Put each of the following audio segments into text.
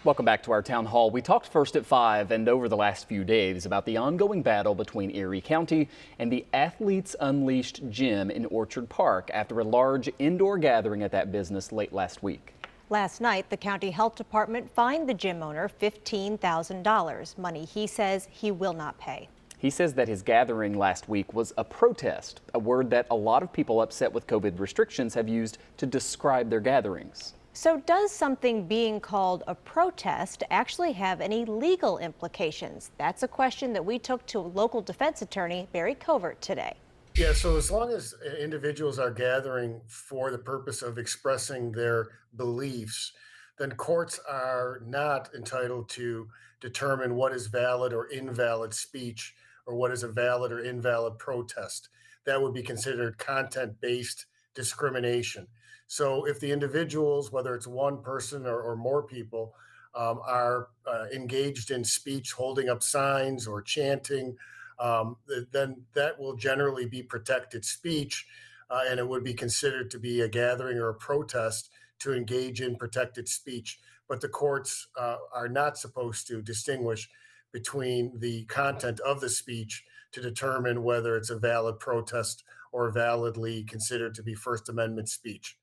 Welcome back to our town hall. We talked first at 5 and over the last few days about the ongoing battle between Erie County and the Athletes Unleashed gym in Orchard Park after a large indoor gathering at that business late last week. Last night, the county health department fined the gym owner $15,000, money he says he will not pay. He says that his gathering last week was a protest, a word that a lot of people upset with COVID restrictions have used to describe their gatherings. So does something being called a protest actually have any legal implications? That's a question that we took to local defense attorney Barry Covert today. Yeah, so as long as individuals are gathering for the purpose of expressing their beliefs, then courts are not entitled to determine what is valid or invalid speech or what is a valid or invalid protest. That would be considered content-based discrimination. So if the individuals, whether it's one person or more people, are engaged in speech, holding up signs or chanting, then that will generally be protected speech, and it would be considered to be a gathering or a protest to engage in protected speech. But the courts are not supposed to distinguish between the content of the speech to determine whether it's a valid protest or validly considered to be First Amendment speech.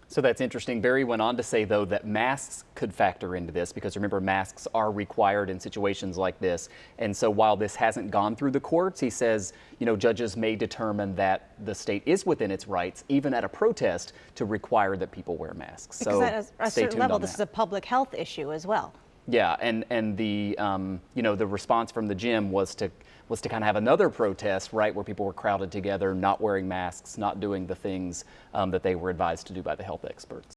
So that's interesting. Barry went on to say, though, that masks could factor into this because, remember, masks are required in situations like this. And so while this hasn't gone through the courts, he says, judges may determine that the state is within its rights, even at a protest, to require that people wear masks. Because at a certain level, this that. is a public health issue as well. Yeah, and the the response from the gym was to kind of have another protest, right, where people were crowded together, not wearing masks, not doing the things that they were advised to do by the health experts.